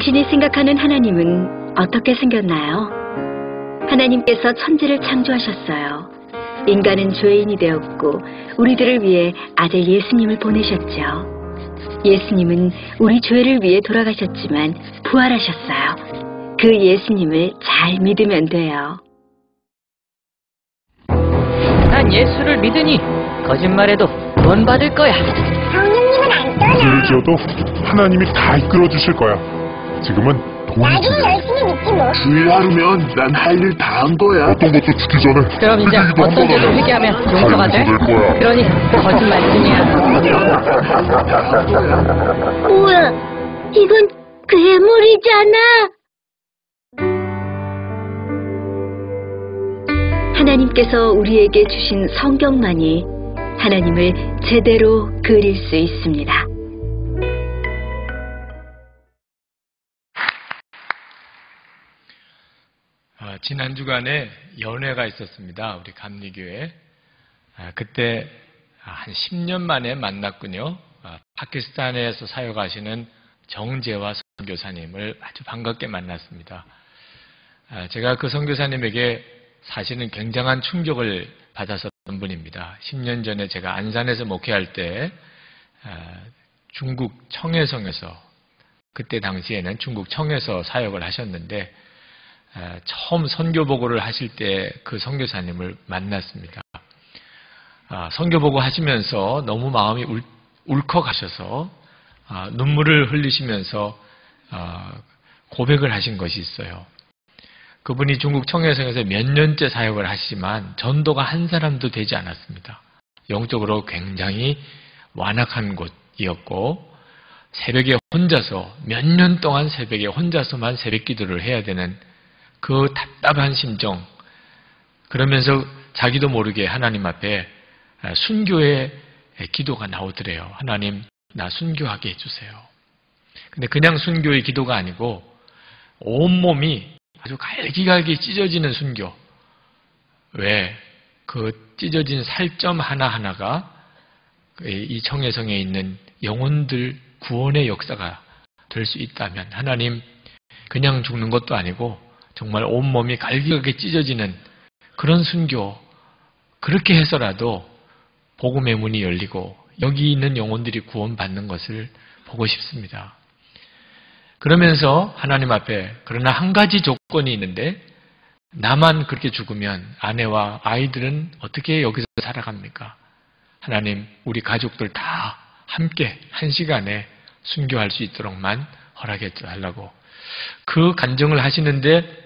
당신이 생각하는 하나님은 어떻게 생겼나요? 하나님께서 천지를 창조하셨어요. 인간은 죄인이 되었고 우리들을 위해 아들 예수님을 보내셨죠. 예수님은 우리 죄를 위해 돌아가셨지만 부활하셨어요. 그 예수님을 잘 믿으면 돼요. 난 예수를 믿으니 거짓말해도 돈 받을 거야. 성령님은 안 떠나. 죄를 지어도 하나님이 다 이끌어 주실 거야. 지금은 돈이 나도 중요해. 열심히 믿지 뭐. 주일 하루면 난 할 일 다 한 거야. 어떤 것도 죽기 전에 그럼 이제 회개기도 어떤 한번 죄도 하면 회개하면 용서가 돼? 될 거야. 그러니 거짓말뿐이야. 뭐야? 이건 괴물이잖아. 하나님께서 우리에게 주신 성경만이 하나님을 제대로 그릴 수 있습니다. 지난 주간에 연회가 있었습니다. 우리 감리교회. 그때 한 10년 만에 만났군요. 파키스탄에서 사역하시는 정재화 선교사님을 아주 반갑게 만났습니다. 제가 그 선교사님에게 사실은 굉장한 충격을 받았었던 분입니다. 10년 전에 제가 안산에서 목회할 때 중국 청해성에서, 그때 당시에는 중국 청해서 사역을 하셨는데 처음 선교보고를 하실 때 그 선교사님을 만났습니다. 선교보고 하시면서 너무 마음이 울컥하셔서 눈물을 흘리시면서 고백을 하신 것이 있어요. 그분이 중국 청해성에서 몇 년째 사역을 하시지만 전도가 한 사람도 되지 않았습니다. 영적으로 굉장히 완악한 곳이었고 새벽에 혼자서 몇 년 동안 새벽에 혼자서만 새벽 기도를 해야 되는 그 답답한 심정, 그러면서 자기도 모르게 하나님 앞에 순교의 기도가 나오더래요. 하나님, 나 순교하게 해주세요. 근데 그냥 순교의 기도가 아니고 온몸이 아주 갈기갈기 찢어지는 순교. 왜? 그 찢어진 살점 하나하나가 이 청해성에 있는 영혼들 구원의 역사가 될 수 있다면, 하나님, 그냥 죽는 것도 아니고 정말 온몸이 갈기갈기 찢어지는 그런 순교, 그렇게 해서라도 복음의 문이 열리고 여기 있는 영혼들이 구원받는 것을 보고 싶습니다. 그러면서 하나님 앞에, 그러나 한 가지 조건이 있는데, 나만 그렇게 죽으면 아내와 아이들은 어떻게 여기서 살아갑니까? 하나님, 우리 가족들 다 함께 한 시간에 순교할 수 있도록만 허락해 달라고 그 간증을 하시는데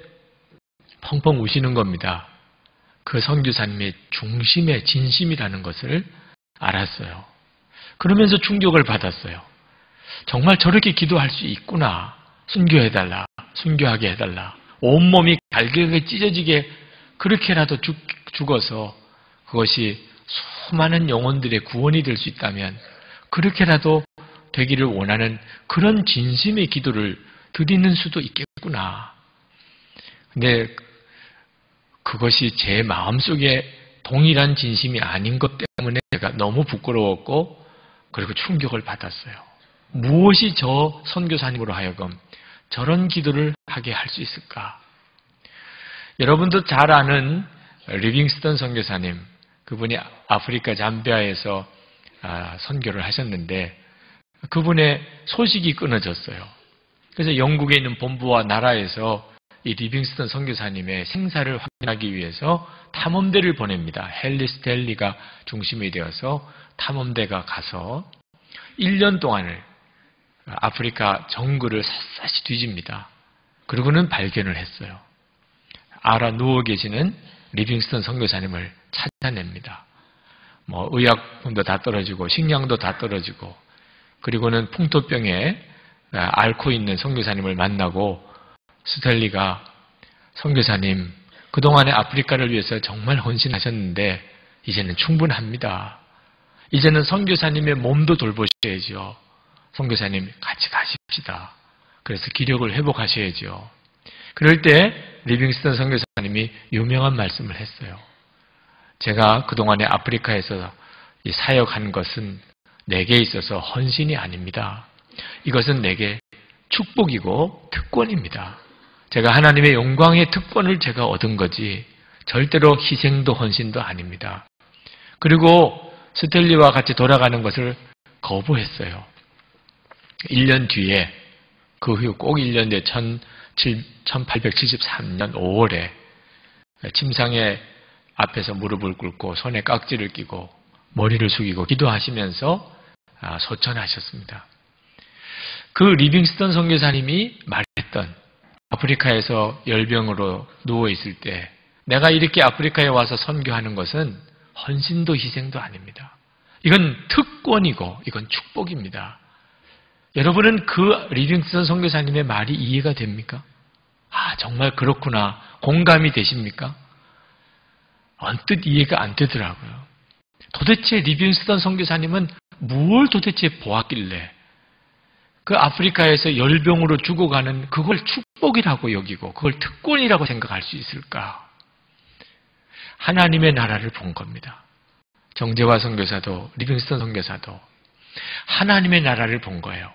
펑펑 우시는 겁니다. 그 선교사님의 중심의 진심이라는 것을 알았어요. 그러면서 충격을 받았어요. 정말 저렇게 기도할 수 있구나. 순교해달라. 순교하게 해달라. 온몸이 갈기갈기 찢어지게 그렇게라도 죽어서 그것이 수많은 영혼들의 구원이 될 수 있다면 그렇게라도 되기를 원하는 그런 진심의 기도를 드리는 수도 있겠구나. 근데 그것이 제 마음속에 동일한 진심이 아닌 것 때문에 제가 너무 부끄러웠고 그리고 충격을 받았어요. 무엇이 저 선교사님으로 하여금 저런 기도를 하게 할 수 있을까? 여러분도 잘 아는 리빙스턴 선교사님, 그분이 아프리카 잠비아에서 선교를 하셨는데 그분의 소식이 끊어졌어요. 그래서 영국에 있는 본부와 나라에서 이 리빙스턴 선교사님의 생사를 확인하기 위해서 탐험대를 보냅니다. 헨리 스텔리가 중심이 되어서 탐험대가 가서 1년 동안을 아프리카 정글을 샅샅이 뒤집니다. 그리고는 발견을 했어요. 알아 누워 계시는 리빙스턴 선교사님을 찾아냅니다. 의약품도 다 떨어지고 식량도 다 떨어지고, 그리고는 풍토병에 앓고 있는 선교사님을 만나고 스텔리가, 선교사님, 그동안에 아프리카를 위해서 정말 헌신하셨는데 이제는 충분합니다. 이제는 선교사님의 몸도 돌보셔야죠. 선교사님 같이 가십시다. 그래서 기력을 회복하셔야죠. 그럴 때 리빙스턴 선교사님이 유명한 말씀을 했어요. 제가 그동안에 아프리카에서 사역한 것은 내게 있어서 헌신이 아닙니다. 이것은 내게 축복이고 특권입니다. 제가 하나님의 영광의 특권을 제가 얻은 거지 절대로 희생도 헌신도 아닙니다. 그리고 스텔리와 같이 돌아가는 것을 거부했어요. 1년 뒤에, 그 후 꼭 1년 뒤에 1873년 5월에 침상에 앞에서 무릎을 꿇고 손에 깍지를 끼고 머리를 숙이고 기도하시면서 소천하셨습니다. 그 리빙스턴 선교사님이 말했던, 아프리카에서 열병으로 누워있을 때 내가 이렇게 아프리카에 와서 선교하는 것은 헌신도 희생도 아닙니다. 이건 특권이고 이건 축복입니다. 여러분은 그 리빙스턴 선교사님의 말이 이해가 됩니까? 정말 그렇구나. 공감이 되십니까? 언뜻 이해가 안 되더라고요. 도대체 리빙스턴 선교사님은 무엇을 도대체 보았길래 그 아프리카에서 열병으로 죽어가는 그걸 축복이라고 여기고 그걸 특권이라고 생각할 수 있을까? 하나님의 나라를 본 겁니다. 정재화 선교사도 리빙스턴 선교사도 하나님의 나라를 본 거예요.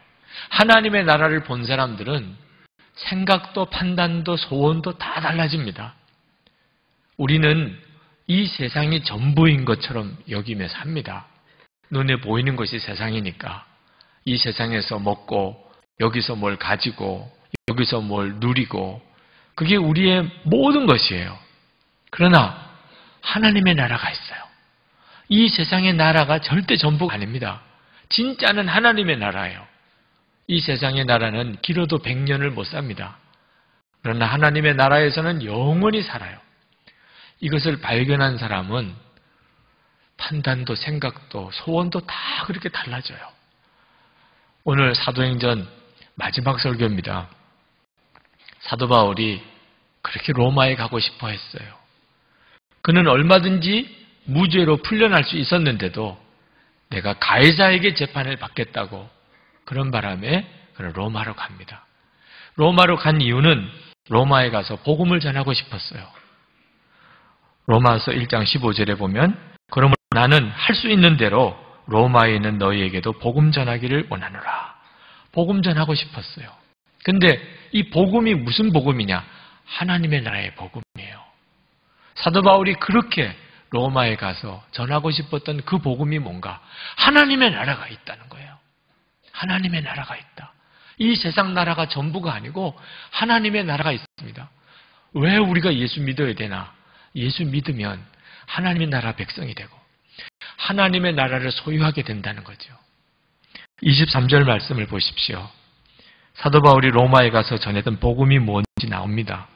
하나님의 나라를 본 사람들은 생각도 판단도 소원도 다 달라집니다. 우리는 이 세상이 전부인 것처럼 여기며 삽니다. 눈에 보이는 것이 세상이니까 이 세상에서 먹고 여기서 뭘 가지고 여기서 뭘 누리고 그게 우리의 모든 것이에요. 그러나 하나님의 나라가 있어요. 이 세상의 나라가 절대 전부가 아닙니다. 진짜는 하나님의 나라예요. 이 세상의 나라는 길어도 100년을 못 삽니다. 그러나 하나님의 나라에서는 영원히 살아요. 이것을 발견한 사람은 판단도 생각도 소원도 다 그렇게 달라져요. 오늘 사도행전 마지막 설교입니다. 사도 바울이 그렇게 로마에 가고 싶어 했어요. 그는 얼마든지 무죄로 풀려날 수 있었는데도 내가 가이사에게 재판을 받겠다고 그런 바람에 그는 로마로 갑니다. 로마로 간 이유는 로마에 가서 복음을 전하고 싶었어요. 로마서 1장 15절에 보면 그러므로 나는 할 수 있는 대로 로마에 있는 너희에게도 복음 전하기를 원하노라. 복음 전하고 싶었어요. 근데 이 복음이 무슨 복음이냐? 하나님의 나라의 복음이에요. 사도 바울이 그렇게 로마에 가서 전하고 싶었던 그 복음이 뭔가? 하나님의 나라가 있다는 거예요. 하나님의 나라가 있다. 이 세상 나라가 전부가 아니고 하나님의 나라가 있습니다. 왜 우리가 예수 믿어야 되나? 예수 믿으면 하나님의 나라 백성이 되고 하나님의 나라를 소유하게 된다는 거죠. 23절 말씀을 보십시오. 사도 바울이 로마에 가서 전했던 복음이 뭔지 나옵니다.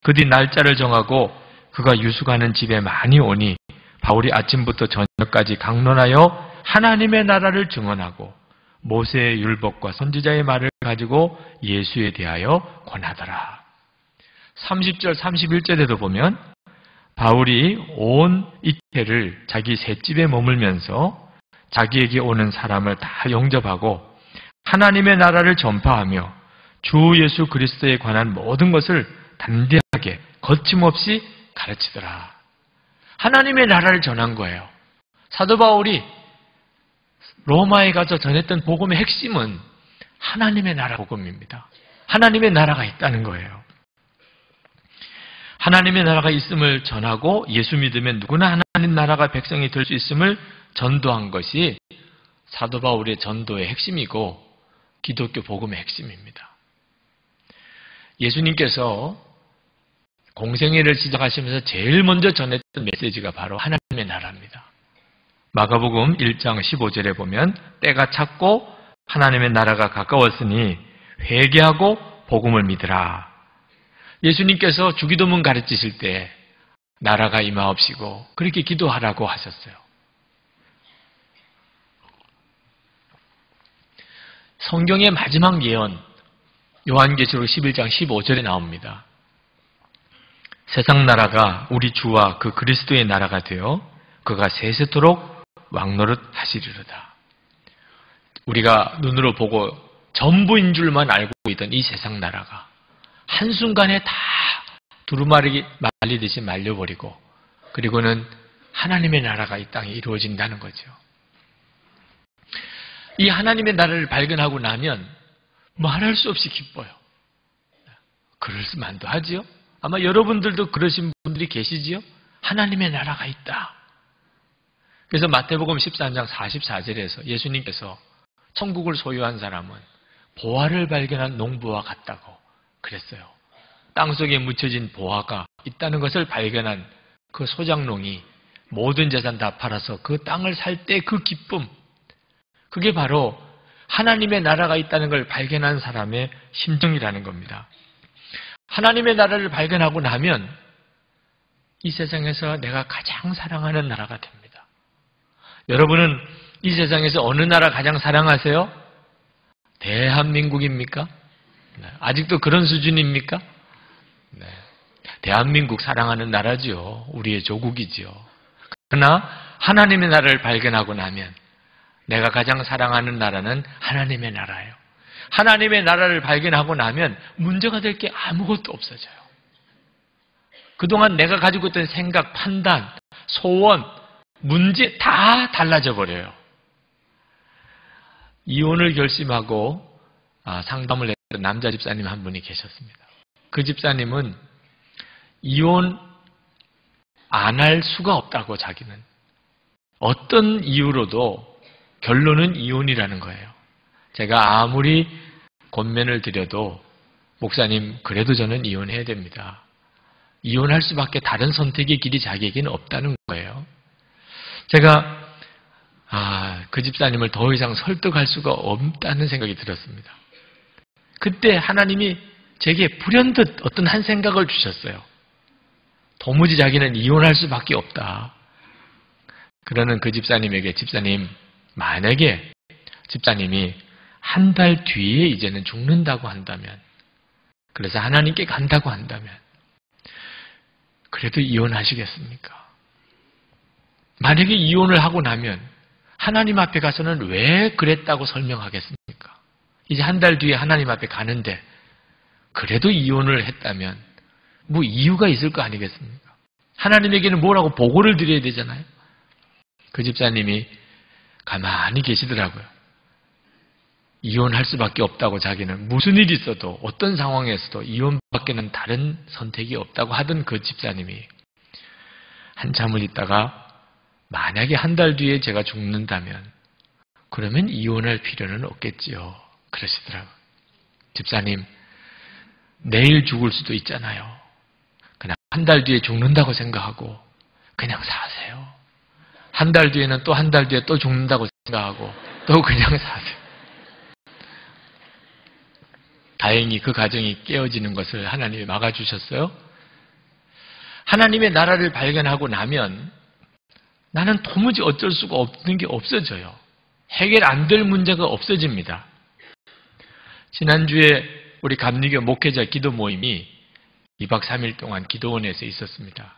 그 뒤 날짜를 정하고 그가 유숙하는 집에 많이 오니 바울이 아침부터 저녁까지 강론하여 하나님의 나라를 증언하고 모세의 율법과 선지자의 말을 가지고 예수에 대하여 권하더라. 30절 31절에도 보면 바울이 온 이태를 자기 셋집에 머물면서 자기에게 오는 사람을 다 영접하고 하나님의 나라를 전파하며 주 예수 그리스도에 관한 모든 것을 담대하게 거침없이 가르치더라. 하나님의 나라를 전한 거예요. 사도 바울이 로마에 가서 전했던 복음의 핵심은 하나님의 나라 복음입니다. 하나님의 나라가 있다는 거예요. 하나님의 나라가 있음을 전하고 예수 믿으면 누구나 하나님 나라가 백성이 될 수 있음을 전도한 것이 사도 바울의 전도의 핵심이고 기독교 복음의 핵심입니다. 예수님께서 공생애를 시작하시면서 제일 먼저 전했던 메시지가 바로 하나님의 나라입니다. 마가복음 1장 15절에 보면 때가 찼고 하나님의 나라가 가까웠으니 회개하고 복음을 믿으라. 예수님께서 주기도문 가르치실 때 나라가 임하옵시고 그렇게 기도하라고 하셨어요. 성경의 마지막 예언 요한계시록 11장 15절에 나옵니다. 세상 나라가 우리 주와 그 그리스도의 나라가 되어 그가 세세토록 왕노릇 하시리로다. 우리가 눈으로 보고 전부인 줄만 알고 있던 이 세상 나라가 한순간에 다 두루마리 말리듯이 말려버리고 그리고는 하나님의 나라가 이 땅에 이루어진다는 거죠. 이 하나님의 나라를 발견하고 나면 말할 수 없이 기뻐요. 그럴 만도 하지요. 아마 여러분들도 그러신 분들이 계시지요. 하나님의 나라가 있다. 그래서 마태복음 13장 44절에서 예수님께서 천국을 소유한 사람은 보화를 발견한 농부와 같다고 그랬어요. 땅속에 묻혀진 보화가 있다는 것을 발견한 그 소장농이 모든 재산 다 팔아서 그 땅을 살 때 그 기쁨, 그게 바로 하나님의 나라가 있다는 걸 발견한 사람의 심정이라는 겁니다. 하나님의 나라를 발견하고 나면 이 세상에서 내가 가장 사랑하는 나라가 됩니다. 여러분은 이 세상에서 어느 나라 가장 사랑하세요? 대한민국입니까? 네. 아직도 그런 수준입니까? 네. 대한민국 사랑하는 나라지요. 우리의 조국이지요. 그러나 하나님의 나라를 발견하고 나면 내가 가장 사랑하는 나라는 하나님의 나라예요. 하나님의 나라를 발견하고 나면 문제가 될 게 아무것도 없어져요. 그동안 내가 가지고 있던 생각, 판단, 소원, 문제 다 달라져 버려요. 이혼을 결심하고 상담을 했던 남자 집사님 한 분이 계셨습니다. 그 집사님은 이혼 안 할 수가 없다고 자기는. 어떤 이유로도 결론은 이혼이라는 거예요. 제가 아무리 권면을 드려도 목사님 그래도 저는 이혼해야 됩니다. 이혼할 수밖에 다른 선택의 길이 자기에게는 없다는 거예요. 제가 그 집사님을 더 이상 설득할 수가 없다는 생각이 들었습니다. 그때 하나님이 제게 불현듯 어떤 한 생각을 주셨어요. 도무지 자기는 이혼할 수밖에 없다. 그러는 그 집사님에게 집사님, 만약에 집사님이 한 달 뒤에 이제는 죽는다고 한다면, 그래서 하나님께 간다고 한다면 그래도 이혼하시겠습니까? 만약에 이혼을 하고 나면 하나님 앞에 가서는 왜 그랬다고 설명하겠습니까? 이제 한 달 뒤에 하나님 앞에 가는데 그래도 이혼을 했다면 뭐 이유가 있을 거 아니겠습니까? 하나님에게는 뭐라고 보고를 드려야 되잖아요. 그 집사님이 가만히 계시더라고요. 이혼할 수밖에 없다고 자기는 무슨 일이 있어도 어떤 상황에서도 이혼밖에는 다른 선택이 없다고 하던 그 집사님이 한참을 있다가 만약에 한 달 뒤에 제가 죽는다면 그러면 이혼할 필요는 없겠지요. 그러시더라고요. 집사님, 내일 죽을 수도 있잖아요. 그냥 한 달 뒤에 죽는다고 생각하고 그냥 사세요. 한 달 뒤에는 또 한 달 뒤에 또 죽는다고 생각하고 또 그냥 사세요. 다행히 그 가정이 깨어지는 것을 하나님이 막아주셨어요. 하나님의 나라를 발견하고 나면 나는 도무지 어쩔 수가 없는 게 없어져요. 해결 안 될 문제가 없어집니다. 지난주에 우리 감리교 목회자 기도 모임이 2박 3일 동안 기도원에서 있었습니다.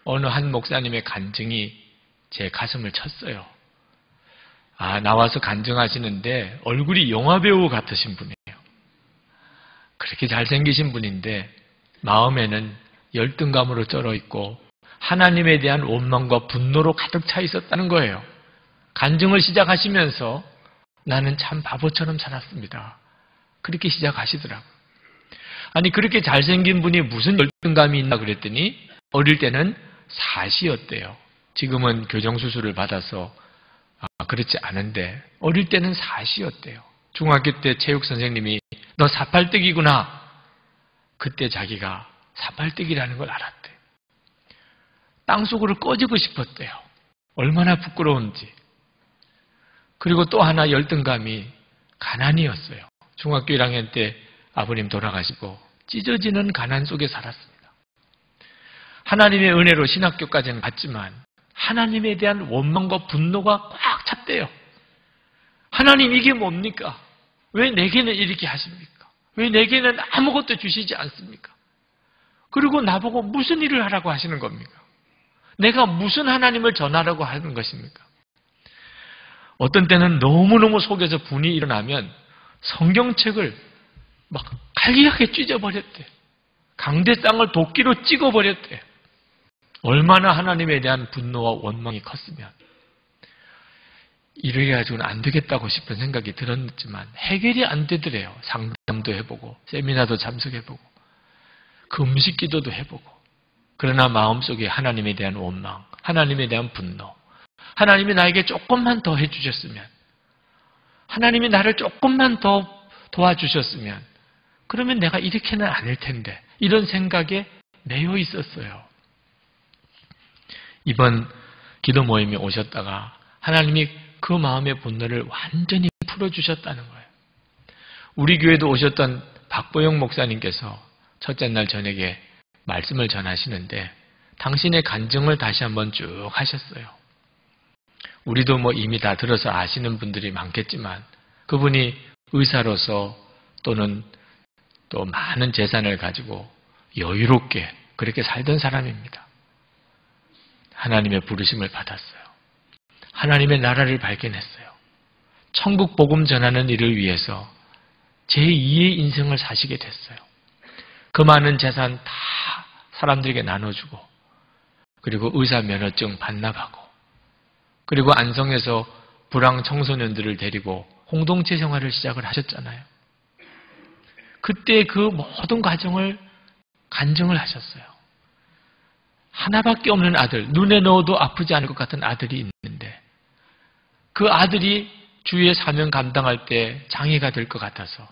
어느 한 목사님의 간증이 제 가슴을 쳤어요. 나와서 간증하시는데 얼굴이 영화배우 같으신 분이에요. 그렇게 잘생기신 분인데 마음에는 열등감으로 쩔어있고 하나님에 대한 원망과 분노로 가득 차 있었다는 거예요. 간증을 시작하시면서 나는 참 바보처럼 살았습니다. 그렇게 시작하시더라고요. 아니 그렇게 잘생긴 분이 무슨 열등감이 있나 그랬더니 어릴 때는 사시였대요. 지금은 교정수술을 받아서 그렇지 않은데 어릴 때는 사시였대요. 중학교 때 체육 선생님이 너 사팔뜨기구나. 그때 자기가 사팔뜨기라는 걸 알았대. 땅속으로 꺼지고 싶었대요. 얼마나 부끄러운지. 그리고 또 하나 열등감이 가난이었어요. 중학교 1학년 때 아버님 돌아가시고 찢어지는 가난 속에 살았습니다. 하나님의 은혜로 신학교까지는 갔지만 하나님에 대한 원망과 분노가 꽉 찼대요. 하나님 이게 뭡니까? 왜 내게는 이렇게 하십니까? 왜 내게는 아무것도 주시지 않습니까? 그리고 나보고 무슨 일을 하라고 하시는 겁니까? 내가 무슨 하나님을 전하라고 하는 것입니까? 어떤 때는 너무너무 속에서 분이 일어나면 성경책을 막 갈기하게 찢어버렸대. 강대상을 도끼로 찍어버렸대. 얼마나 하나님에 대한 분노와 원망이 컸으면. 이래 가지고는 안 되겠다고 싶은 생각이 들었지만 해결이 안 되더래요. 상담도 해보고 세미나도 참석해보고 금식 기도도 해보고 그러나 마음속에 하나님에 대한 원망, 하나님에 대한 분노, 하나님이 나에게 조금만 더 해주셨으면, 하나님이 나를 조금만 더 도와주셨으면 그러면 내가 이렇게는 아닐 텐데 이런 생각에 매여 있었어요. 이번 기도 모임에 오셨다가 하나님이 그 마음의 분노를 완전히 풀어주셨다는 거예요. 우리 교회도 오셨던 박보영 목사님께서 첫째 날 저녁에 말씀을 전하시는데 당신의 간증을 다시 한번 쭉 하셨어요. 우리도 뭐 이미 다 들어서 아시는 분들이 많겠지만 그분이 의사로서 또는 또 많은 재산을 가지고 여유롭게 그렇게 살던 사람입니다. 하나님의 부르심을 받았어요. 하나님의 나라를 발견했어요. 천국 복음 전하는 일을 위해서 제2의 인생을 사시게 됐어요. 그 많은 재산 다 사람들에게 나눠주고 그리고 의사 면허증 반납하고 그리고 안성에서 불황 청소년들을 데리고 공동체 생활을 시작을 하셨잖아요. 그때 그 모든 과정을 간증을 하셨어요. 하나밖에 없는 아들, 눈에 넣어도 아프지 않을 것 같은 아들이 있는데 그 아들이 주의 사명 감당할 때 장애가 될 것 같아서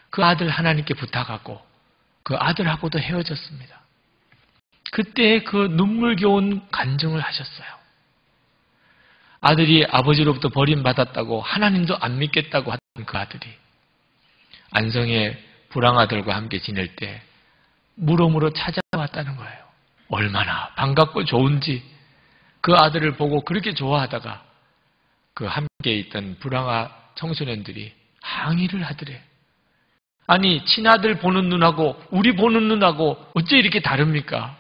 그 아들 하나님께 부탁하고 그 아들하고도 헤어졌습니다. 그때 그 눈물겨운 간증을 하셨어요. 아들이 아버지로부터 버림받았다고 하나님도 안 믿겠다고 하던 그 아들이 안성의 불황아들과 함께 지낼 때 물어물어 찾아왔다는 거예요. 얼마나 반갑고 좋은지 그 아들을 보고 그렇게 좋아하다가 그 함께 있던 불황아 청소년들이 항의를 하더래. 아니 친아들 보는 눈하고 우리 보는 눈하고 어째 이렇게 다릅니까?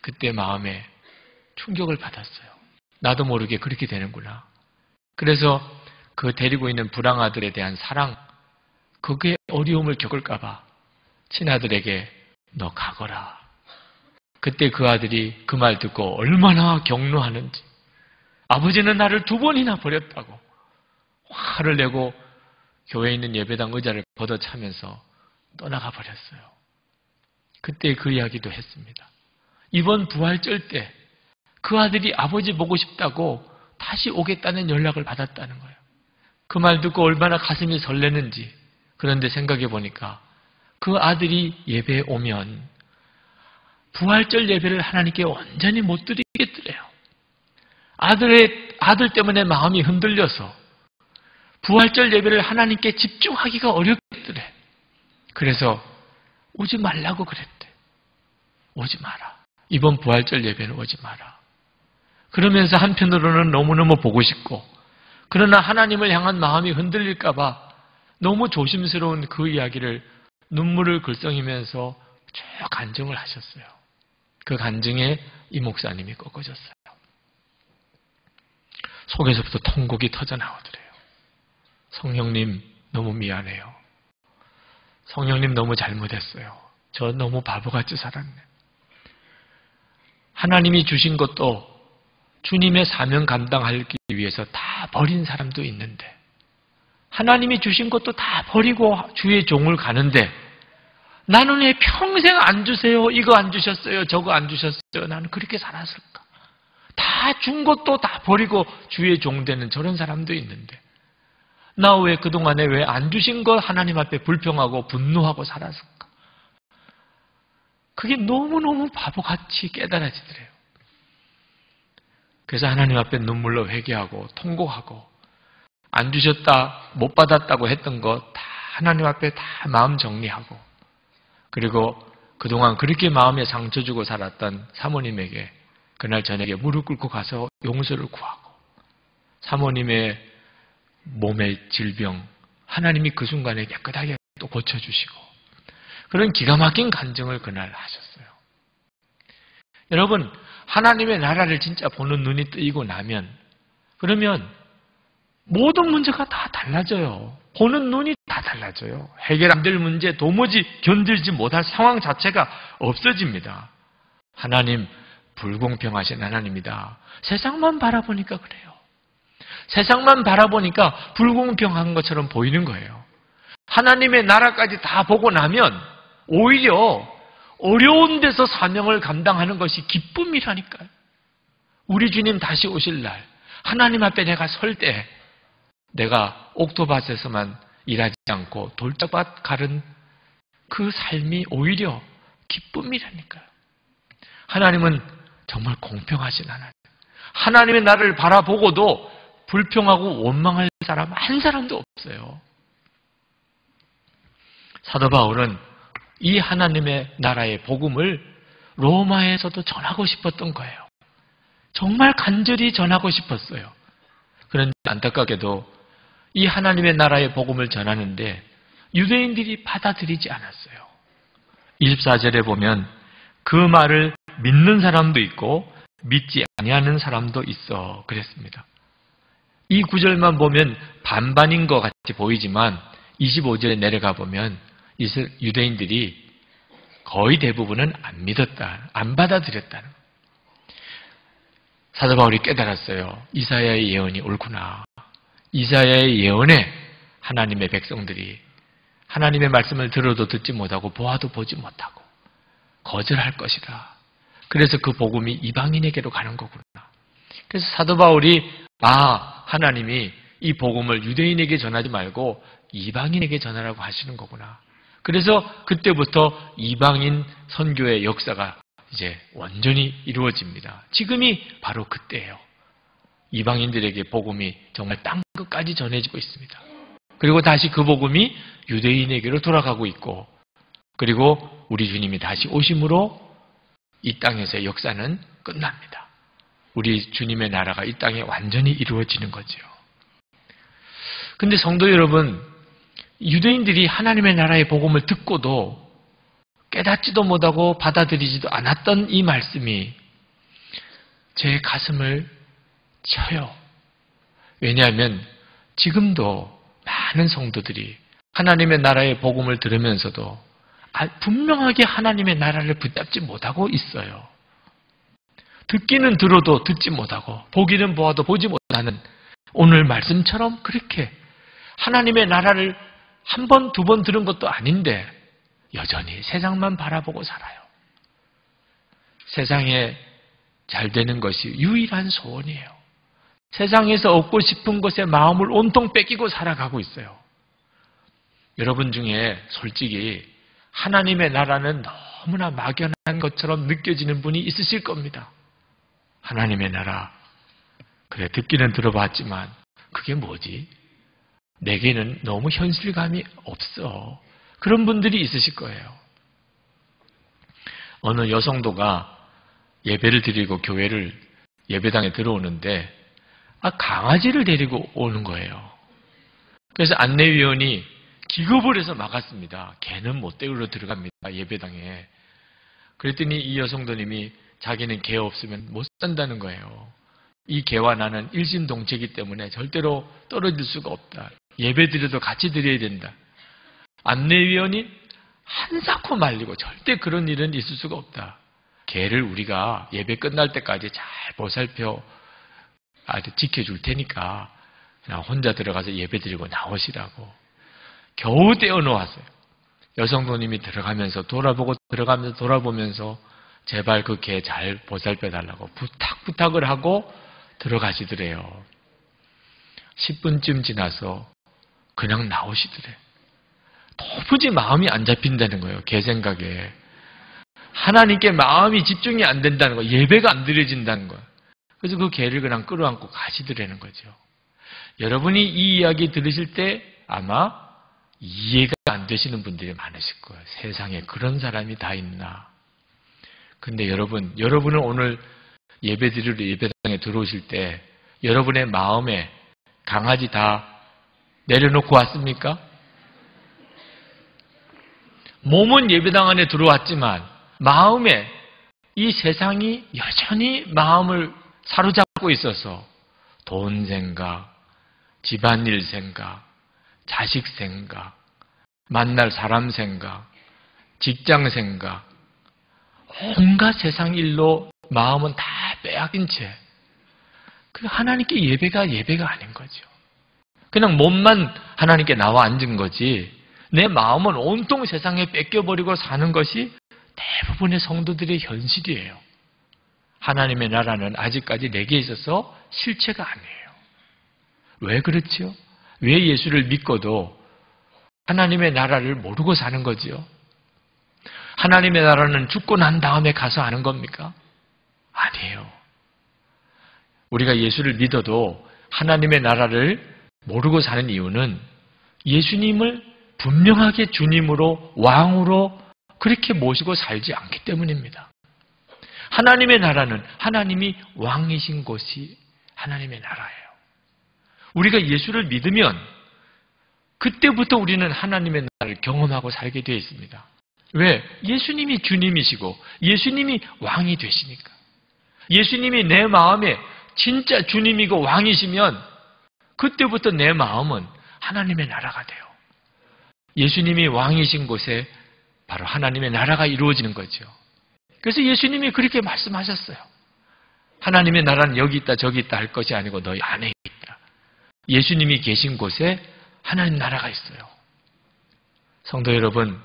그때 마음에 충격을 받았어요. 나도 모르게 그렇게 되는구나. 그래서 그 데리고 있는 불황아들에 대한 사랑, 그게 어려움을 겪을까 봐 친아들에게 너 가거라. 그때 그 아들이 그 말 듣고 얼마나 격노하는지. 아버지는 나를 2번이나 버렸다고 화를 내고 교회에 있는 예배당 의자를 걷어차면서 떠나가 버렸어요. 그때 그 이야기도 했습니다. 이번 부활절 때 그 아들이 아버지 보고 싶다고 다시 오겠다는 연락을 받았다는 거예요. 그 말 듣고 얼마나 가슴이 설레는지. 그런데 생각해 보니까 그 아들이 예배에 오면 부활절 예배를 하나님께 온전히 못 드리겠더래요. 아들 때문에 마음이 흔들려서 부활절 예배를 하나님께 집중하기가 어렵겠더래. 그래서 오지 말라고 그랬대. 오지 마라. 이번 부활절 예배는 오지 마라. 그러면서 한편으로는 너무너무 보고 싶고 그러나 하나님을 향한 마음이 흔들릴까 봐 너무 조심스러운 그 이야기를 눈물을 글썽이면서 쭉 간증을 하셨어요. 그 간증에 이 목사님이 꺾어졌어요. 속에서부터 통곡이 터져나오더래요. 성령님 너무 미안해요. 성령님 너무 잘못했어요. 저 너무 바보같이 살았네. 하나님이 주신 것도 주님의 사명 감당하기 위해서 다 버린 사람도 있는데 하나님이 주신 것도 다 버리고 주의 종을 가는데 나는 왜 평생 안 주세요? 이거 안 주셨어요? 저거 안 주셨어요? 나는 그렇게 살았을까? 다 준 것도 다 버리고 주의 종 되는 저런 사람도 있는데 나 왜 그동안에 왜 안 주신 거 하나님 앞에 불평하고 분노하고 살았을까? 그게 너무너무 바보같이 깨달아지더래요. 그래서 하나님 앞에 눈물로 회개하고 통곡하고 안 주셨다, 못 받았다고 했던 거 다 하나님 앞에 다 마음 정리하고 그리고 그동안 그렇게 마음에 상처 주고 살았던 사모님에게 그날 저녁에 무릎 꿇고 가서 용서를 구하고 사모님의 몸의 질병 하나님이 그 순간에 깨끗하게 또 고쳐주시고 그런 기가 막힌 간증을 그날 하셨어요. 여러분 하나님의 나라를 진짜 보는 눈이 뜨이고 나면 그러면 모든 문제가 다 달라져요. 보는 눈이 다 달라져요. 해결 안 될 문제 도무지 견딜지 못할 상황 자체가 없어집니다. 하나님 불공평하신 하나님이다. 세상만 바라보니까 그래요. 세상만 바라보니까 불공평한 것처럼 보이는 거예요. 하나님의 나라까지 다 보고 나면 오히려 어려운 데서 사명을 감당하는 것이 기쁨이라니까요. 우리 주님 다시 오실 날 하나님 앞에 내가 설 때 내가 옥토밭에서만 일하지 않고 돌짝밭 가른 그 삶이 오히려 기쁨이라니까요. 하나님은 정말 공평하신 하나님. 하나님의 나라를 바라보고도 불평하고 원망할 사람 한 사람도 없어요. 사도 바울은 이 하나님의 나라의 복음을 로마에서도 전하고 싶었던 거예요. 정말 간절히 전하고 싶었어요. 그런데 안타깝게도 이 하나님의 나라의 복음을 전하는데 유대인들이 받아들이지 않았어요. 24절에 보면 그 말을 믿는 사람도 있고 믿지 아니하는 사람도 있어 그랬습니다. 이 구절만 보면 반반인 것 같이 보이지만 25절에 내려가 보면 유대인들이 거의 대부분은 안 믿었다, 안 받아들였다는 거예요. 사도 바울이 깨달았어요. 이사야의 예언이 옳구나. 이사야의 예언에 하나님의 백성들이 하나님의 말씀을 들어도 듣지 못하고 보아도 보지 못하고 거절할 것이다. 그래서 그 복음이 이방인에게로 가는 거구나. 그래서 사도 바울이 하나님이 이 복음을 유대인에게 전하지 말고 이방인에게 전하라고 하시는 거구나. 그래서 그때부터 이방인 선교의 역사가 이제 완전히 이루어집니다. 지금이 바로 그때예요. 이방인들에게 복음이 정말 땅 끝까지 전해지고 있습니다. 그리고 다시 그 복음이 유대인에게로 돌아가고 있고, 그리고 우리 주님이 다시 오심으로 이 땅에서의 역사는 끝납니다. 우리 주님의 나라가 이 땅에 완전히 이루어지는 거죠. 근데 성도 여러분, 유대인들이 하나님의 나라의 복음을 듣고도 깨닫지도 못하고 받아들이지도 않았던 이 말씀이 제 가슴을 쳐요. 왜냐하면 지금도 많은 성도들이 하나님의 나라의 복음을 들으면서도 분명하게 하나님의 나라를 붙잡지 못하고 있어요. 듣기는 들어도 듣지 못하고 보기는 보아도 보지 못하는 오늘 말씀처럼 그렇게 하나님의 나라를 한 번, 두 번 들은 것도 아닌데 여전히 세상만 바라보고 살아요. 세상에 잘 되는 것이 유일한 소원이에요. 세상에서 얻고 싶은 것에 마음을 온통 뺏기고 살아가고 있어요. 여러분 중에 솔직히 하나님의 나라는 너무나 막연한 것처럼 느껴지는 분이 있으실 겁니다. 하나님의 나라, 그래 듣기는 들어봤지만 그게 뭐지? 내게는 너무 현실감이 없어. 그런 분들이 있으실 거예요. 어느 여성도가 예배를 드리고 교회를 예배당에 들어오는데 강아지를 데리고 오는 거예요. 그래서 안내위원이 기겁을 해서 막았습니다. 개는 못 데리러 들어갑니다. 예배당에. 그랬더니 이 여성도님이 자기는 개 없으면 못 산다는 거예요. 이 개와 나는 일심동체이기 때문에 절대로 떨어질 수가 없다. 예배 드려도 같이 드려야 된다. 안내위원이 한사코 말리고 절대 그런 일은 있을 수가 없다. 개를 우리가 예배 끝날 때까지 잘 보살펴 지켜줄 테니까 그냥 혼자 들어가서 예배 드리고 나오시라고 겨우 떼어놓았어요. 여성도님이 들어가면서 돌아보면서 제발 그 개 잘 보살펴달라고 부탁을 하고 들어가시더래요. 10분쯤 지나서 그냥 나오시더래. 도무지 마음이 안 잡힌다는 거예요. 개 생각에. 하나님께 마음이 집중이 안 된다는 거예요. 예배가 안 드려진다는 거예요. 그래서 그 개를 그냥 끌어안고 가시더라는 거죠. 여러분이 이 이야기 들으실 때 아마 이해가 안 되시는 분들이 많으실 거예요. 세상에 그런 사람이 다 있나. 근데 여러분은 오늘 예배 드리러 예배당에 들어오실 때 여러분의 마음에 강아지 다 내려놓고 왔습니까? 몸은 예배당 안에 들어왔지만 마음에 이 세상이 여전히 마음을 사로잡고 있어서 돈 생각, 집안일 생각, 자식 생각, 만날 사람 생각, 직장 생각, 온갖 세상 일로 마음은 다 빼앗긴 채 그 하나님께 예배가 아닌 거죠. 그냥 몸만 하나님께 나와 앉은 거지 내 마음은 온통 세상에 뺏겨버리고 사는 것이 대부분의 성도들의 현실이에요. 하나님의 나라는 아직까지 내게 있어서 실체가 아니에요. 왜 그렇지요? 왜 예수를 믿고도 하나님의 나라를 모르고 사는 거지요? 하나님의 나라는 죽고 난 다음에 가서 아는 겁니까? 아니에요. 우리가 예수를 믿어도 하나님의 나라를 모르고 사는 이유는 예수님을 분명하게 주님으로 왕으로 그렇게 모시고 살지 않기 때문입니다. 하나님의 나라는 하나님이 왕이신 곳이 하나님의 나라예요. 우리가 예수를 믿으면 그때부터 우리는 하나님의 나라를 경험하고 살게 되어 있습니다. 왜? 예수님이 주님이시고 예수님이 왕이 되시니까. 예수님이 내 마음에 진짜 주님이고 왕이시면 그때부터 내 마음은 하나님의 나라가 돼요. 예수님이 왕이신 곳에 바로 하나님의 나라가 이루어지는 거죠. 그래서 예수님이 그렇게 말씀하셨어요. 하나님의 나라는 여기 있다 저기 있다 할 것이 아니고 너희 안에 있다. 예수님이 계신 곳에 하나님 나라가 있어요. 성도 여러분,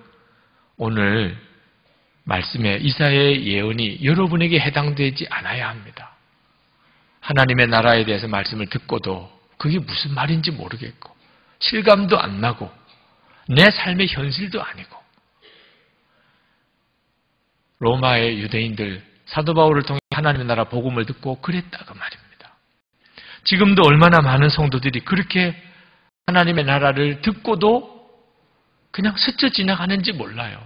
오늘 말씀에 이사야의 예언이 여러분에게 해당되지 않아야 합니다. 하나님의 나라에 대해서 말씀을 듣고도 그게 무슨 말인지 모르겠고 실감도 안 나고 내 삶의 현실도 아니고 로마의 유대인들 사도 바울을 통해 하나님의 나라 복음을 듣고 그랬다고 말입니다. 지금도 얼마나 많은 성도들이 그렇게 하나님의 나라를 듣고도 그냥 스쳐 지나가는지 몰라요.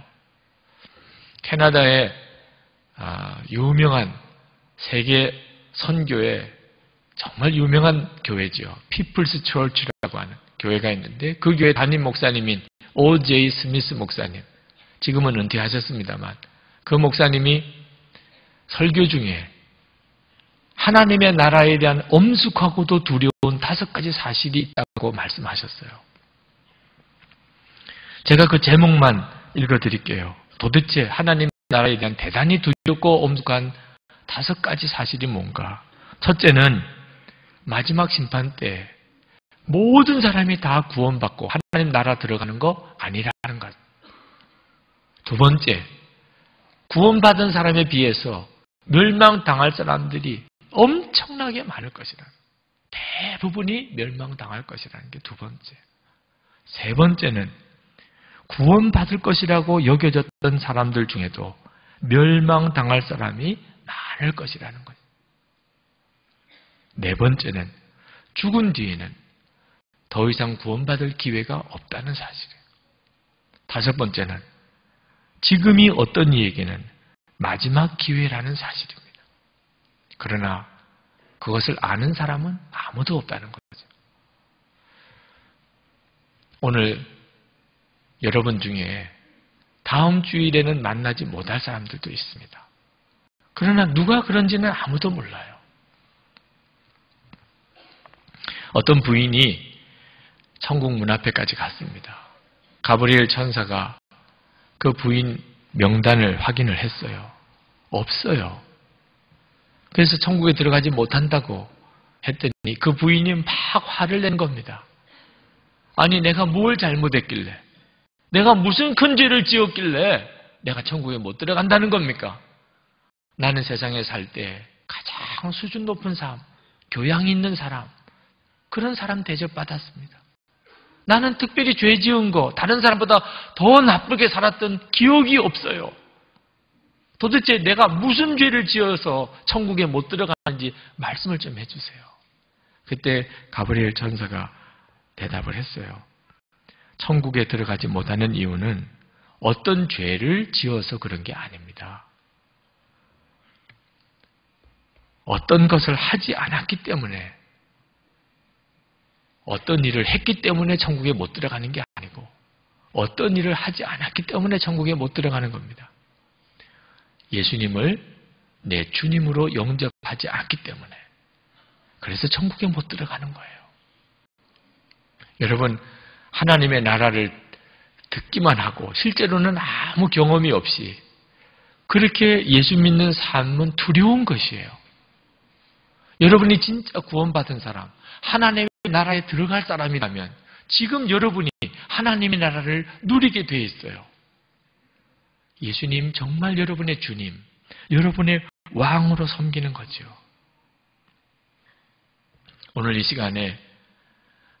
캐나다의 유명한 세계 선교의 정말 유명한 교회죠. 피플스 처치라고 하는 교회가 있는데 그 교회 담임 목사님인 O.J. 스미스 목사님, 지금은 은퇴하셨습니다만 그 목사님이 설교 중에 하나님의 나라에 대한 엄숙하고도 두려운 5가지 사실이 있다고 말씀하셨어요. 제가 그 제목만 읽어드릴게요. 도대체 하나님의 나라에 대한 대단히 두렵고 엄숙한 5가지 사실이 뭔가? 첫째는 마지막 심판 때 모든 사람이 다 구원받고 하나님 나라 들어가는 거 아니라는 것. 두 번째, 구원받은 사람에 비해서 멸망당할 사람들이 엄청나게 많을 것이라는, 대부분이 멸망당할 것이라는 게 두 번째. 세 번째는 구원받을 것이라고 여겨졌던 사람들 중에도 멸망당할 사람이 많을 것이라는 거예요. 네 번째는 죽은 뒤에는 더 이상 구원받을 기회가 없다는 사실이에요. 다섯 번째는 지금이 어떤 이에게는 마지막 기회라는 사실입니다. 그러나 그것을 아는 사람은 아무도 없다는 거죠. 오늘 여러분 중에 다음 주일에는 만나지 못할 사람들도 있습니다. 그러나 누가 그런지는 아무도 몰라요. 어떤 부인이 천국 문 앞에까지 갔습니다. 가브리엘 천사가 그 부인 명단을 확인을 했어요. 없어요. 그래서 천국에 들어가지 못한다고 했더니 그 부인이 막 화를 낸 겁니다. 아니, 내가 뭘 잘못했길래, 내가 무슨 큰 죄를 지었길래 내가 천국에 못 들어간다는 겁니까? 나는 세상에 살 때 가장 수준 높은 사람, 교양 있는 사람, 그런 사람 대접받았습니다. 나는 특별히 죄 지은 거, 다른 사람보다 더 나쁘게 살았던 기억이 없어요. 도대체 내가 무슨 죄를 지어서 천국에 못 들어가는지 말씀을 좀 해주세요. 그때 가브리엘 천사가 대답을 했어요. 천국에 들어가지 못하는 이유는 어떤 죄를 지어서 그런 게 아닙니다. 어떤 것을 하지 않았기 때문에, 어떤 일을 했기 때문에 천국에 못 들어가는 게 아니고 어떤 일을 하지 않았기 때문에 천국에 못 들어가는 겁니다. 예수님을 내 주님으로 영접하지 않기 때문에, 그래서 천국에 못 들어가는 거예요. 여러분, 하나님의 나라를 듣기만 하고 실제로는 아무 경험이 없이 그렇게 예수 믿는 삶은 두려운 것이에요. 여러분이 진짜 구원받은 사람, 하나님의 나라에 들어갈 사람이라면 지금 여러분이 하나님의 나라를 누리게 돼 있어요. 예수님 정말 여러분의 주님, 여러분의 왕으로 섬기는 거죠. 오늘 이 시간에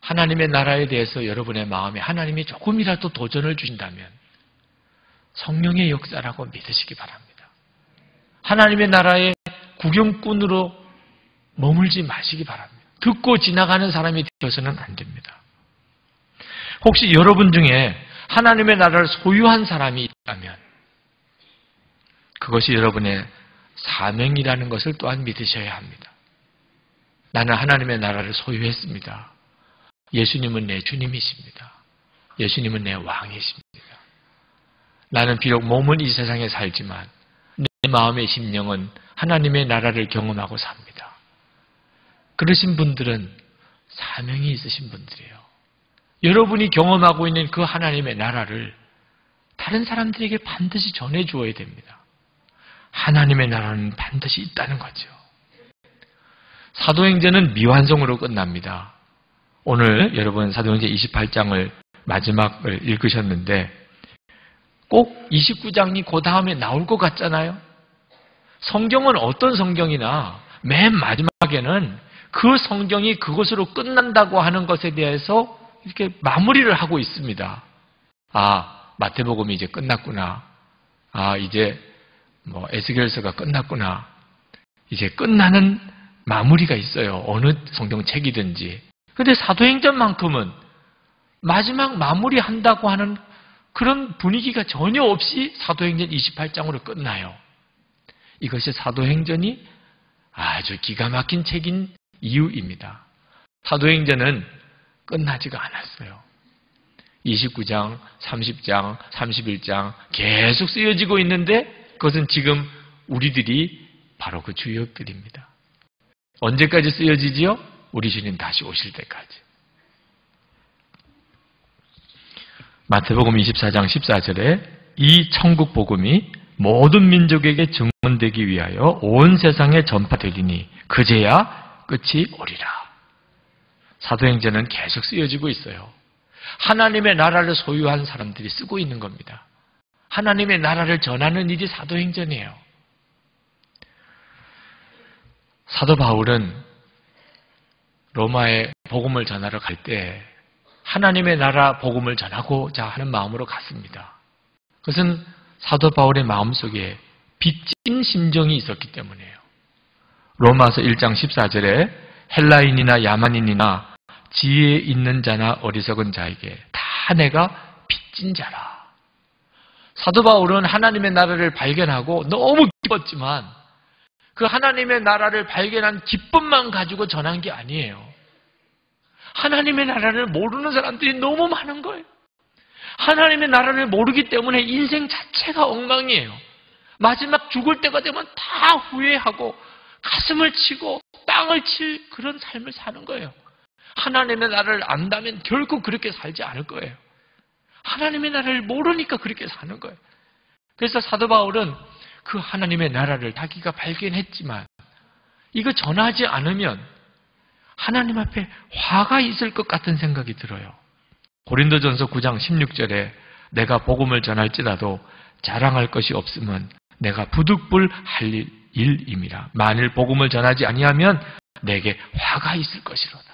하나님의 나라에 대해서 여러분의 마음에 하나님이 조금이라도 도전을 주신다면 성령의 역사라고 믿으시기 바랍니다. 하나님의 나라의 구경꾼으로 머물지 마시기 바랍니다. 듣고 지나가는 사람이 되어서는 안 됩니다. 혹시 여러분 중에 하나님의 나라를 소유한 사람이 있다면 그것이 여러분의 사명이라는 것을 또한 믿으셔야 합니다. 나는 하나님의 나라를 소유했습니다. 예수님은 내 주님이십니다. 예수님은 내 왕이십니다. 나는 비록 몸은 이 세상에 살지만 내 마음의 심령은 하나님의 나라를 경험하고 삽니다. 그러신 분들은 사명이 있으신 분들이에요. 여러분이 경험하고 있는 그 하나님의 나라를 다른 사람들에게 반드시 전해주어야 됩니다. 하나님의 나라는 반드시 있다는 거죠. 사도행전은 미완성으로 끝납니다. 오늘 여러분 사도행전 28장을 마지막을 읽으셨는데 꼭 29장이 그 다음에 나올 것 같잖아요. 성경은 어떤 성경이나 맨 마지막에는 그 성경이 그것으로 끝난다고 하는 것에 대해서 이렇게 마무리를 하고 있습니다. 아, 마태복음이 이제 끝났구나. 아, 이제 에스겔서가 끝났구나. 이제 끝나는 마무리가 있어요. 어느 성경책이든지. 그런데 사도행전만큼은 마지막 마무리한다고 하는 그런 분위기가 전혀 없이 사도행전 28장으로 끝나요. 이것이 사도행전이 아주 기가 막힌 책인 이유입니다. 사도행전은 끝나지가 않았어요. 29장, 30장, 31장 계속 쓰여지고 있는데 그것은 지금 우리들이 바로 그 주역들입니다. 언제까지 쓰여지지요? 우리 주님 다시 오실 때까지. 마태복음 24장 14절에 이 천국 복음이 모든 민족에게 증언되기 위하여 온 세상에 전파되리니 그제야 끝이 오리라. 사도행전은 계속 쓰여지고 있어요. 하나님의 나라를 소유한 사람들이 쓰고 있는 겁니다. 하나님의 나라를 전하는 일이 사도행전이에요. 사도 바울은 로마에 복음을 전하러 갈 때 하나님의 나라 복음을 전하고자 하는 마음으로 갔습니다. 그것은 사도 바울의 마음속에 빚진 심정이 있었기 때문이에요. 로마서 1장 14절에 헬라인이나 야만인이나 지혜 있는 자나 어리석은 자에게 다 내가 빚진 자라. 사도 바울은 하나님의 나라를 발견하고 너무 기뻤지만 그 하나님의 나라를 발견한 기쁨만 가지고 전한 게 아니에요. 하나님의 나라를 모르는 사람들이 너무 많은 거예요. 하나님의 나라를 모르기 때문에 인생 자체가 엉망이에요. 마지막 죽을 때가 되면 다 후회하고 가슴을 치고 땅을 칠 그런 삶을 사는 거예요. 하나님의 나라를 안다면 결코 그렇게 살지 않을 거예요. 하나님의 나라를 모르니까 그렇게 사는 거예요. 그래서 사도 바울은 그 하나님의 나라를 자기가 발견했지만 이거 전하지 않으면 하나님 앞에 화가 있을 것 같은 생각이 들어요. 고린도전서 9장 16절에 내가 복음을 전할지라도 자랑할 것이 없으면 내가 부득불 할 일임이라. 만일 복음을 전하지 아니하면 내게 화가 있을 것이로다.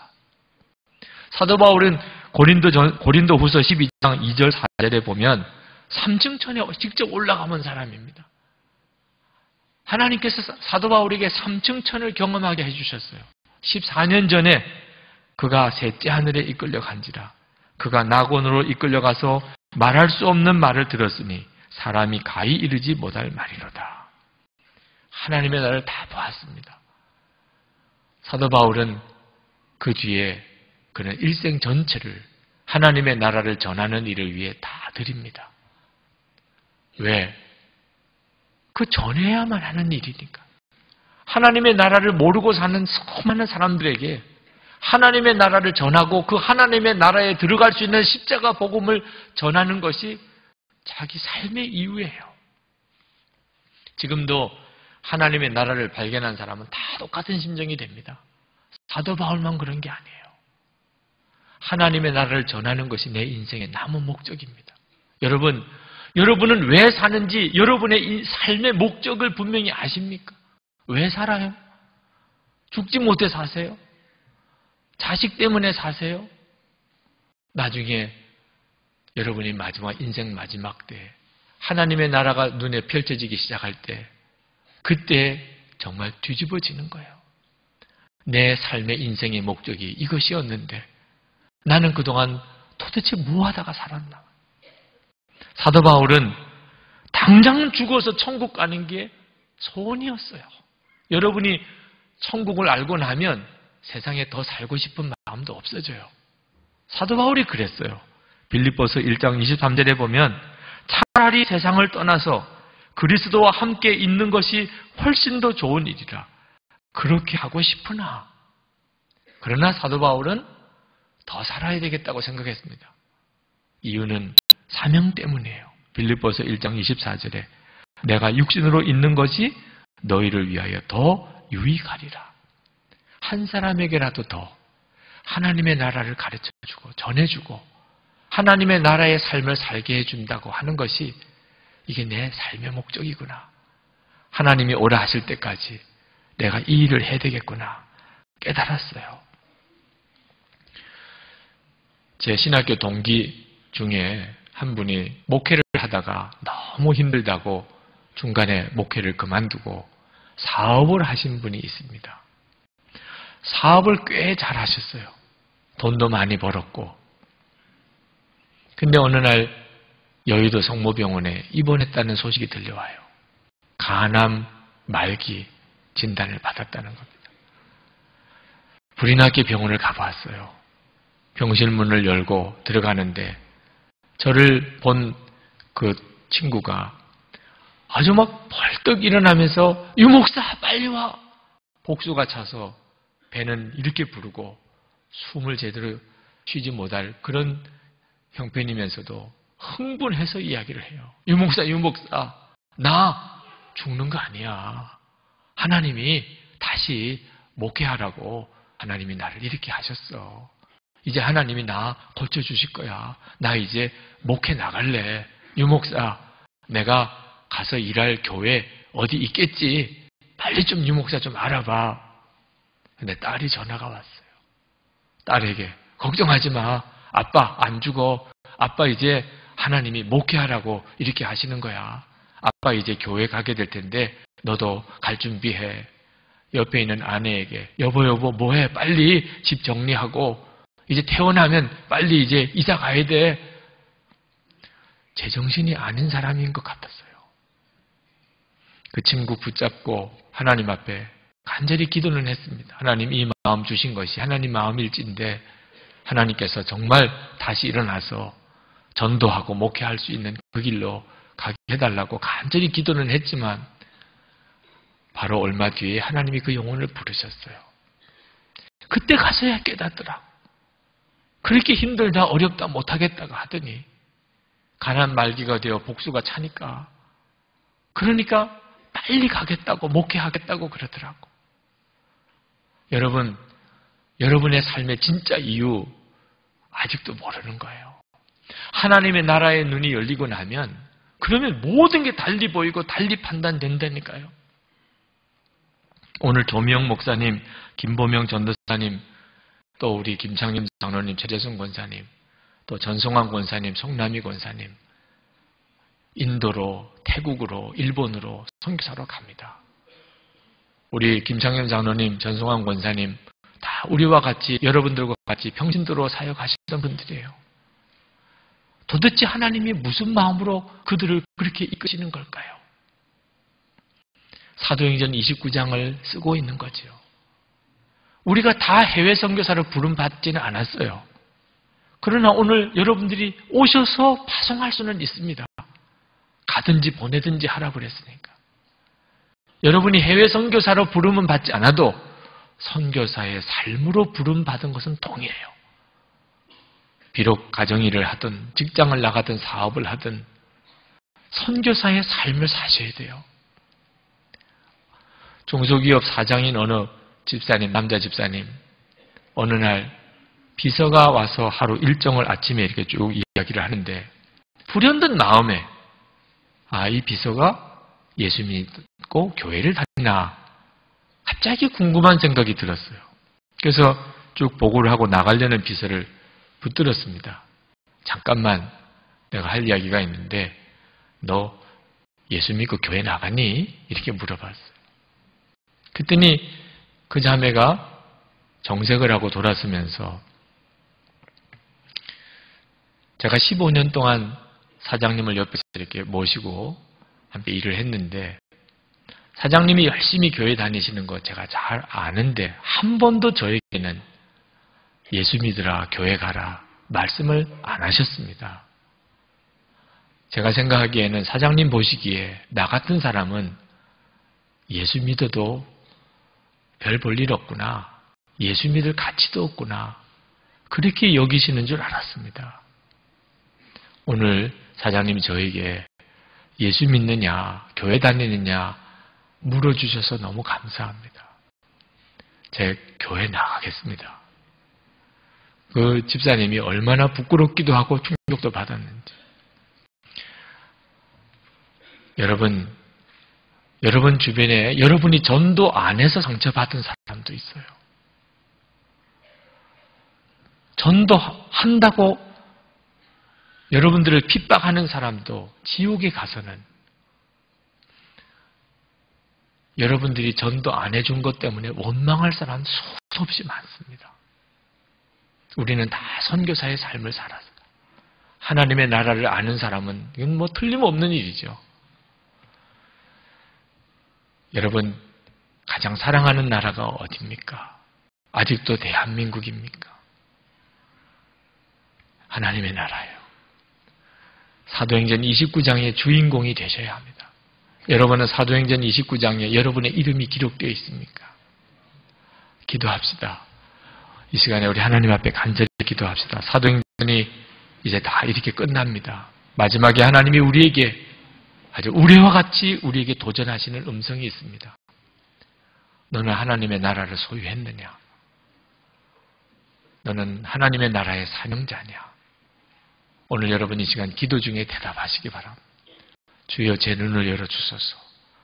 사도 바울은 고린도후서 12장 2절 4절에 보면 3층천에 직접 올라가본 사람입니다. 하나님께서 사도 바울에게 3층천을 경험하게 해주셨어요. 14년 전에 그가 셋째 하늘에 이끌려 간지라. 그가 낙원으로 이끌려가서 말할 수 없는 말을 들었으니 사람이 가히 이르지 못할 말이로다. 하나님의 나라를 다 보았습니다. 사도 바울은 그 뒤에 그는 일생 전체를 하나님의 나라를 전하는 일을 위해 다 드립니다. 왜? 그 전해야만 하는 일이니까. 하나님의 나라를 모르고 사는 수많은 사람들에게 하나님의 나라를 전하고 그 하나님의 나라에 들어갈 수 있는 십자가 복음을 전하는 것이 자기 삶의 이유예요. 지금도 하나님의 나라를 발견한 사람은 다 똑같은 심정이 됩니다. 사도 바울만 그런 게 아니에요. 하나님의 나라를 전하는 것이 내 인생의 남은 목적입니다. 여러분은 왜 사는지 여러분의 이 삶의 목적을 분명히 아십니까? 왜 살아요? 죽지 못해 사세요? 자식 때문에 사세요? 나중에 여러분이 인생 마지막 때 하나님의 나라가 눈에 펼쳐지기 시작할 때 그때 정말 뒤집어지는 거예요. 내 삶의 인생의 목적이 이것이었는데 나는 그동안 도대체 뭐 하다가 살았나? 사도 바울은 당장 죽어서 천국 가는 게 소원이었어요. 여러분이 천국을 알고 나면 세상에 더 살고 싶은 마음도 없어져요. 사도 바울이 그랬어요. 빌립보서 1장 23절에 보면 차라리 세상을 떠나서 그리스도와 함께 있는 것이 훨씬 더 좋은 일이라 그렇게 하고 싶으나 그러나 사도 바울은 더 살아야 되겠다고 생각했습니다. 이유는 사명 때문이에요. 빌립보서 1장 24절에 내가 육신으로 있는 것이 너희를 위하여 더 유익하리라. 한 사람에게라도 더 하나님의 나라를 가르쳐주고 전해주고 하나님의 나라의 삶을 살게 해준다고 하는 것이 이게 내 삶의 목적이구나. 하나님이 오라 하실 때까지 내가 이 일을 해야 되겠구나 깨달았어요. 제 신학교 동기 중에 한 분이 목회를 하다가 너무 힘들다고 중간에 목회를 그만두고 사업을 하신 분이 있습니다. 사업을 꽤 잘 하셨어요. 돈도 많이 벌었고. 근데 어느 날 여의도 성모병원에 입원했다는 소식이 들려와요. 간암 말기 진단을 받았다는 겁니다. 불이 나게 병원을 가봤어요. 병실 문을 열고 들어가는데 저를 본 그 친구가 아주 막 벌떡 일어나면서 유목사 빨리 와! 복수가 차서 배는 이렇게 부르고 숨을 제대로 쉬지 못할 그런 형편이면서도 흥분해서 이야기를 해요. 유목사 나 죽는 거 아니야. 하나님이 다시 목회하라고 하나님이 나를 이렇게 하셨어. 이제 하나님이 나 고쳐주실 거야. 나 이제 목회 나갈래. 유목사 내가 가서 일할 교회 어디 있겠지. 빨리 좀 유목사 좀 알아봐. 근데 딸이 전화가 왔어요. 딸에게 걱정하지 마. 아빠 안 죽어. 아빠 이제 하나님이 목회하라고 이렇게 하시는 거야. 아빠 이제 교회 가게 될 텐데 너도 갈 준비해. 옆에 있는 아내에게 여보 뭐해. 빨리 집 정리하고 이제 퇴원하면 빨리 이제 이사 가야 돼. 제정신이 아닌 사람인 것 같았어요. 그 친구 붙잡고 하나님 앞에 간절히 기도는 했습니다. 하나님 이 마음 주신 것이 하나님 마음일진데 하나님께서 정말 다시 일어나서 전도하고 목회할 수 있는 그 길로 가게 해달라고 간절히 기도는 했지만 바로 얼마 뒤에 하나님이 그 영혼을 부르셨어요. 그때 가서야 깨닫더라. 그렇게 힘들다 어렵다 못하겠다고 하더니 가난 말기가 되어 복수가 차니까 그러니까 빨리 가겠다고 목회하겠다고 그러더라고. 여러분의 삶의 진짜 이유 아직도 모르는 거예요. 하나님의 나라의 눈이 열리고 나면 그러면 모든 게 달리 보이고 달리 판단된다니까요. 오늘 조미영 목사님, 김보명 전도사님, 또 우리 김창림 장로님, 최재순 권사님, 또 전성환 권사님, 송남희 권사님 인도로, 태국으로, 일본으로 선교사로 갑니다. 우리 김창림 장로님, 전성환 권사님 다 우리와 같이 여러분들과 같이 평신도로 사역하시던 분들이에요. 도대체 하나님이 무슨 마음으로 그들을 그렇게 이끄시는 걸까요? 사도행전 29장을 쓰고 있는 거죠. 우리가 다 해외 선교사를 부름받지는 않았어요. 그러나 오늘 여러분들이 오셔서 파송할 수는 있습니다. 가든지 보내든지 하라 그랬으니까. 여러분이 해외 선교사로 부름은 받지 않아도 선교사의 삶으로 부름받은 것은 동의해요. 비록 가정일을 하든 직장을 나가든 사업을 하든 선교사의 삶을 사셔야 돼요. 중소기업 사장인 어느 집사님, 남자 집사님, 어느 날 비서가 와서 하루 일정을 아침에 이렇게 쭉 이야기를 하는데 불현듯 마음에 이 비서가 예수 믿고 교회를 다니나 갑자기 궁금한 생각이 들었어요. 그래서 쭉 보고를 하고 나가려는 비서를 붙들었습니다. 잠깐만, 내가 할 이야기가 있는데 너 예수 믿고 교회 나가니? 이렇게 물어봤어요. 그랬더니 그 자매가 정색을 하고 돌아서면서 제가 15년 동안 사장님을 옆에서 이렇게 모시고 함께 일을 했는데 사장님이 열심히 교회 다니시는 거 제가 잘 아는데 한 번도 저에게는 예수 믿으라, 교회 가라 말씀을 안 하셨습니다. 제가 생각하기에는 사장님 보시기에 나 같은 사람은 예수 믿어도 별 볼 일 없구나, 예수 믿을 가치도 없구나, 그렇게 여기시는 줄 알았습니다. 오늘 사장님이 저에게 예수 믿느냐, 교회 다니느냐 물어주셔서 너무 감사합니다. 제 교회 나가겠습니다. 그 집사님이 얼마나 부끄럽기도 하고 충격도 받았는지. 여러분 주변에 여러분이 전도 안 해서 상처받은 사람도 있어요. 전도한다고 여러분들을 핍박하는 사람도 지옥에 가서는 여러분들이 전도 안 해준 것 때문에 원망할 사람 수없이 많습니다. 우리는 다 선교사의 삶을 살았어요. 하나님의 나라를 아는 사람은 이건 뭐 틀림없는 일이죠. 여러분, 가장 사랑하는 나라가 어디입니까? 아직도 대한민국입니까? 하나님의 나라예요. 사도행전 29장의 주인공이 되셔야 합니다. 여러분은 사도행전 29장에 여러분의 이름이 기록되어 있습니까? 기도합시다. 이 시간에 우리 하나님 앞에 간절히 기도합시다. 사도행전이 이제 다 이렇게 끝납니다. 마지막에 하나님이 우리에게 아주 우레와 같이 우리에게 도전하시는 음성이 있습니다. 너는 하나님의 나라를 소유했느냐? 너는 하나님의 나라의 사명자냐? 오늘 여러분 이 시간 기도 중에 대답하시기 바랍니다. 주여 제 눈을 열어주소서.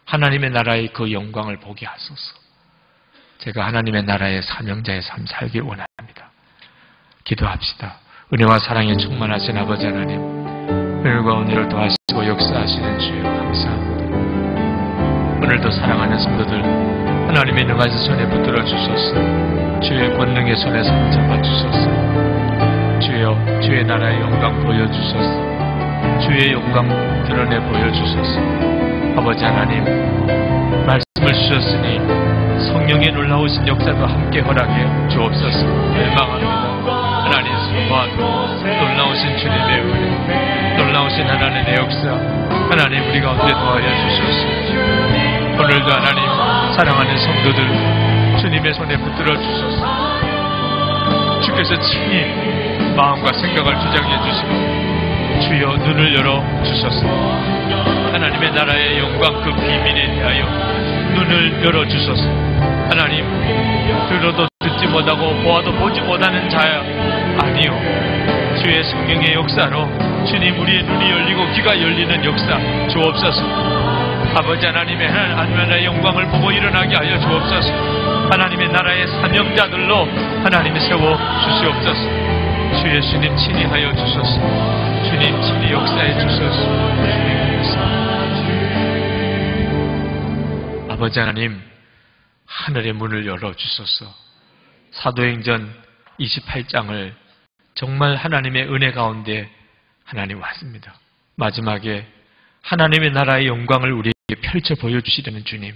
하나님의 나라의 그 영광을 보게 하소서. 제가 하나님의 나라의 사명자의 삶 살길 원합니다. 기도합시다. 은혜와 사랑에 충만하신 아버지 하나님, 오늘과 오늘을 더하시고 역사하시는 주여 감사합니다. 오늘도 사랑하는 성도들 하나님의 능하신 손에 붙들어 주소서. 주의 권능의 손에 붙잡아 주소서. 주여 주의 나라의 영광 보여주소서. 주의 영광 드러내 보여주소서. 아버지 하나님, 말씀을 주셨으니 성령의 놀라우신 역사도 함께 허락해 주옵소서. 열망합니다. 하나님 소망, 놀라우신 주님의 은혜, 놀라우신 하나님의 역사, 하나님 우리 가운데 더하여 주소서. 오늘도 하나님 사랑하는 성도들 주님의 손에 붙들어 주소서. 주께서 친히 마음과 생각을 주장해 주시고 주여 눈을 열어 주소서. 하나님의 나라의 영광 그 비밀에 대하여 눈을 열어 주소서. 하나님, 들어도 듣지 못하고 보아도 보지 못하는 자야 아니요, 주의 성령의 역사로 주님 우리의 눈이 열리고 귀가 열리는 역사 주옵소서. 아버지 하나님의 하나님의 영광을 보고 일어나게 하여 주옵소서. 하나님의 나라의 사명자들로 하나님이 세워 주시옵소서. 주 예수님 친히 하여 주소서. 주님 친히 역사해 주소서. 아버지 하나님, 하늘의 문을 열어 주소서. 사도행전 28장을 정말 하나님의 은혜 가운데 하나님 왔습니다. 마지막에 하나님의 나라의 영광을 우리에게 펼쳐 보여주시려는 주님,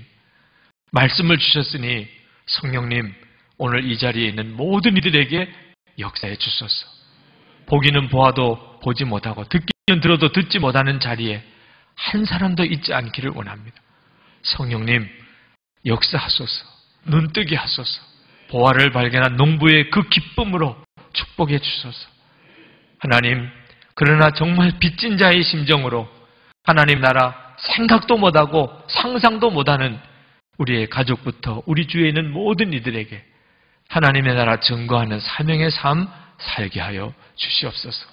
말씀을 주셨으니 성령님 오늘 이 자리에 있는 모든 이들에게 역사해 주소서. 보기는 보아도 보지 못하고 듣기는 들어도 듣지 못하는 자리에 한 사람도 있지 않기를 원합니다. 성령님 역사하소서. 눈뜨게 하소서. 보화를 발견한 농부의 그 기쁨으로 축복해 주소서. 하나님, 그러나 정말 빚진 자의 심정으로 하나님 나라 생각도 못하고 상상도 못하는 우리의 가족부터 우리 주위에 있는 모든 이들에게 하나님의 나라 증거하는 사명의 삶 살게 하여 주시옵소서.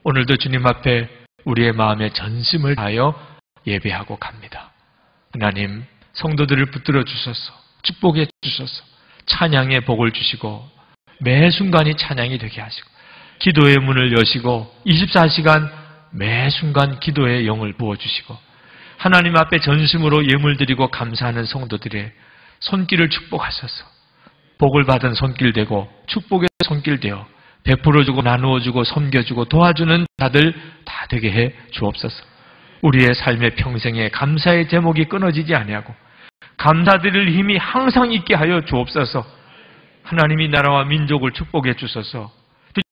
오늘도 주님 앞에 우리의 마음에 전심을 다하여 예배하고 갑니다. 하나님, 성도들을 붙들어 주셔서 축복해 주셔서 찬양의 복을 주시고 매 순간이 찬양이 되게 하시고 기도의 문을 여시고 24시간 매 순간 기도의 영을 부어주시고 하나님 앞에 전심으로 예물 드리고 감사하는 성도들의 손길을 축복하셔서 복을 받은 손길 되고 축복의 손길 되어 베풀어주고 나누어주고 섬겨주고 도와주는 자들 다 되게 해 주옵소서. 우리의 삶의 평생에 감사의 제목이 끊어지지 아니하고 감사드릴 힘이 항상 있게 하여 주옵소서. 하나님이 나라와 민족을 축복해 주셔서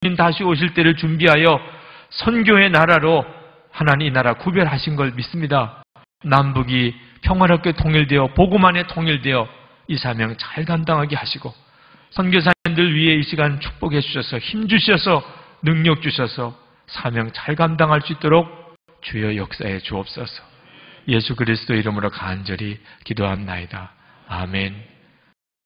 주님 다시 오실 때를 준비하여 선교의 나라로 하나님 이 나라 구별하신 걸 믿습니다. 남북이 평화롭게 통일되어 복음 안에 통일되어 이 사명 잘 감당하게 하시고 선교사님들 위해 이 시간 축복해 주셔서 힘 주셔서 능력 주셔서 사명 잘 감당할 수 있도록 주여 역사해 주옵소서. 예수 그리스도 이름으로 간절히 기도합나이다. 아멘.